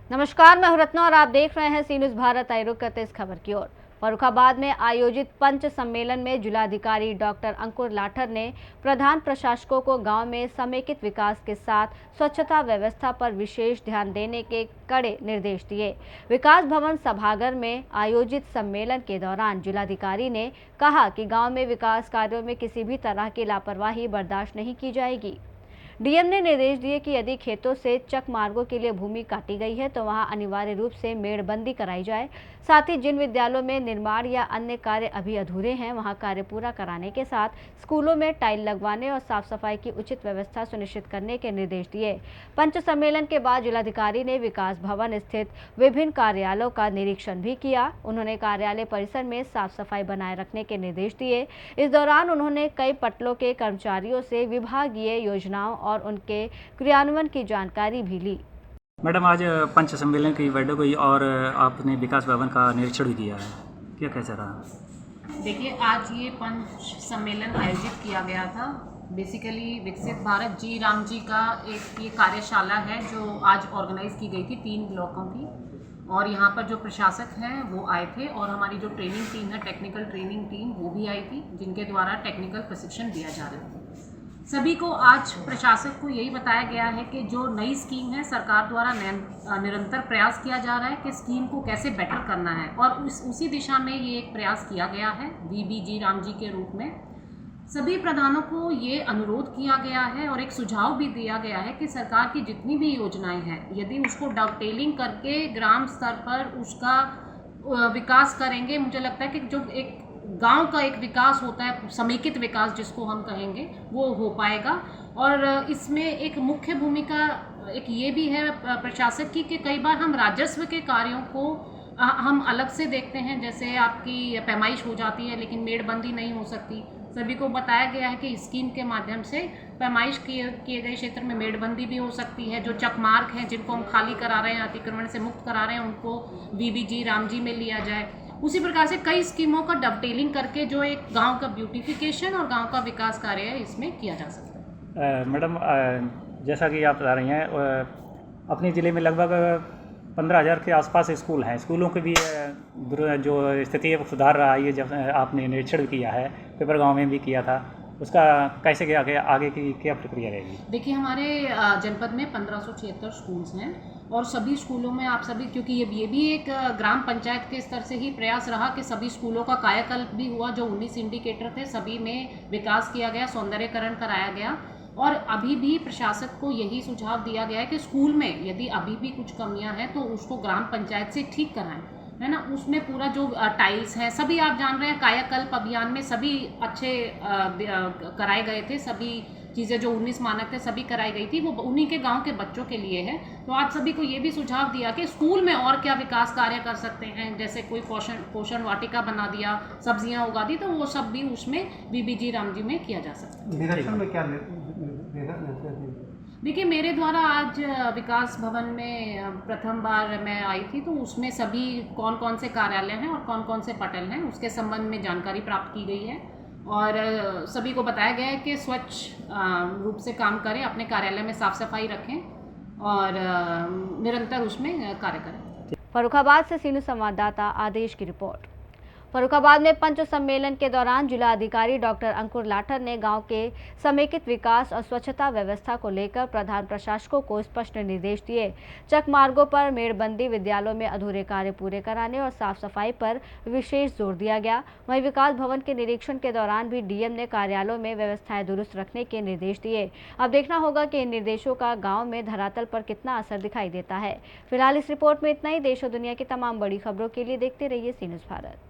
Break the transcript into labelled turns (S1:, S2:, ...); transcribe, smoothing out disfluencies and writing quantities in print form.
S1: नमस्कार, मैं हूं रत्ना और आप देख रहे हैं सी न्यूज़ भारत। आई रुख करते इस खबर की ओर। फर्रुखाबाद में आयोजित पंच सम्मेलन में जिलाधिकारी डॉक्टर अंकुर लाठर ने प्रधान प्रशासकों को गांव में समेकित विकास के साथ स्वच्छता व्यवस्था पर विशेष ध्यान देने के कड़े निर्देश दिए। विकास भवन सभागार में आयोजित सम्मेलन के दौरान जिलाधिकारी ने कहा कि गांव में विकास कार्यों में किसी भी तरह की लापरवाही बर्दाश्त नहीं की जाएगी। डीएम ने निर्देश दिए कि यदि खेतों से चक मार्गों के लिए भूमि काटी गई है तो वहां अनिवार्य रूप से मेड़बंदी कराई जाए। साथ ही जिन विद्यालयों में निर्माण या अन्य कार्य अभी अधूरे हैं वहां कार्य पूरा कराने के साथ स्कूलों में टाइल लगवाने और साफ सफाई की उचित व्यवस्था सुनिश्चित करने के निर्देश दिए। पंच सम्मेलन के बाद जिलाधिकारी ने विकास भवन स्थित विभिन्न कार्यालयों का निरीक्षण भी किया। उन्होंने कार्यालय परिसर में साफ सफाई बनाए रखने के निर्देश दिए। इस दौरान उन्होंने कई पटलों के कर्मचारियों से विभागीय योजनाओं और उनके क्रियान्वयन की जानकारी भी ली।
S2: मैडम, आज पंच सम्मेलन की बैठक हुई और आपने विकास भवन का निरीक्षण भी किया है, क्या कैसा रहा?
S3: देखिए, आज ये पंच सम्मेलन आयोजित किया गया था। बेसिकली विकसित भारत जी राम जी का एक ये कार्यशाला है जो आज ऑर्गेनाइज की गई थी 3 ब्लॉकों की, और यहाँ पर जो प्रशासक हैं वो आए थे और हमारी जो ट्रेनिंग टीम है, टेक्निकल ट्रेनिंग टीम, वो भी आई थी जिनके द्वारा टेक्निकल प्रशिक्षण दिया जा रहा था। सभी को आज प्रशासक को यही बताया गया है कि जो नई स्कीम है सरकार द्वारा निरंतर प्रयास किया जा रहा है कि स्कीम को कैसे बेटर करना है, और उसी दिशा में ये एक प्रयास किया गया है वीबीजी राम जी के रूप में। सभी प्रधानों को ये अनुरोध किया गया है और एक सुझाव भी दिया गया है कि सरकार की जितनी भी योजनाएं हैं यदि उसको डॉवटेलिंग करके ग्राम स्तर पर उसका विकास करेंगे, मुझे लगता है कि जो एक गांव का एक विकास होता है, समेकित विकास जिसको हम कहेंगे, वो हो पाएगा। और इसमें एक मुख्य भूमिका एक ये भी है प्रशासक की कि कई बार हम राजस्व के कार्यों को हम अलग से देखते हैं, जैसे आपकी पैमाइश हो जाती है लेकिन मेड़बंदी नहीं हो सकती। सभी को बताया गया है कि स्कीम के माध्यम से पैमाइश किए गए क्षेत्र में मेड़बंदी भी हो सकती है। जो चकमार्ग हैं जिनको हम खाली करा रहे हैं, अतिक्रमण से मुक्त करा रहे हैं, उनको वीबीजी राम जी में लिया जाए। उसी प्रकार से कई स्कीमों का डवटेलिंग करके जो एक गांव का ब्यूटिफिकेशन और गांव का विकास कार्य है इसमें किया जा सकता है।
S2: मैडम, जैसा कि आप बता रही हैं, अपने ज़िले में लगभग 15,000 के आसपास स्कूल हैं। स्कूलों की भी जो स्थिति है वो सुधार रहा है। ये जब आपने निरीक्षण किया है, पेपर गाँव में भी किया था, उसका कैसे क्या आगे की क्या प्रक्रिया रहेगी?
S3: देखिए, हमारे जनपद में 1576 स्कूल्स हैं और सभी स्कूलों में आप सभी, क्योंकि ये भी एक ग्राम पंचायत के स्तर से ही प्रयास रहा कि सभी स्कूलों का कायाकल्प भी हुआ। जो 19 इंडिकेटर थे सभी में विकास किया गया, सौंदर्यकरण कराया गया। और अभी भी प्रशासक को यही सुझाव दिया गया है कि स्कूल में यदि अभी भी कुछ कमियां हैं तो उसको ग्राम पंचायत से ठीक कराएं, है ना। उसमें पूरा जो टाइल्स हैं, सभी आप जान रहे हैं कायाकल्प अभियान में सभी अच्छे कराए गए थे। सभी चीज़ें जो 19 मानक थे सभी कराई गई थी, वो उन्हीं के गांव के बच्चों के लिए है। तो आप सभी को ये भी सुझाव दिया कि स्कूल में और क्या विकास कार्य कर सकते हैं, जैसे कोई पोषण वाटिका बना दिया, सब्जियां उगा दी, तो वो सब भी उसमें बीबीजी राम जी में किया जा सकता है।
S4: निरीक्षण में क्या
S3: देखिए, मेरे द्वारा आज विकास भवन में प्रथम बार मैं आई थी, तो उसमें सभी कौन कौन से कार्यालय हैं और कौन कौन से पटल हैं उसके संबंध में जानकारी प्राप्त की गई है। और सभी को बताया गया है कि स्वच्छ रूप से काम करें, अपने कार्यालय में साफ सफाई रखें और निरंतर उसमें कार्य करें।
S1: फर्रुखाबाद से सी न्यूज़ संवाददाता आदेश की रिपोर्ट। फर्रुखाबाद में पंच सम्मेलन के दौरान जिलाधिकारी डॉक्टर अंकुर लाठर ने गांव के समेकित विकास और स्वच्छता व्यवस्था को लेकर प्रधान प्रशासकों को स्पष्ट निर्देश दिए। चक मार्गों पर मेड़बंदी, विद्यालयों में अधूरे कार्य पूरे कराने और साफ सफाई पर विशेष जोर दिया गया। वहीं विकास भवन के निरीक्षण के दौरान भी डीएम ने कार्यालयों में व्यवस्थाएं दुरुस्त रखने के निर्देश दिए। अब देखना होगा कि इन निर्देशों का गाँव में धरातल पर कितना असर दिखाई देता है। फिलहाल इस रिपोर्ट में इतना ही। देश और दुनिया की तमाम बड़ी खबरों के लिए देखते रहिए सी न्यूज़ भारत।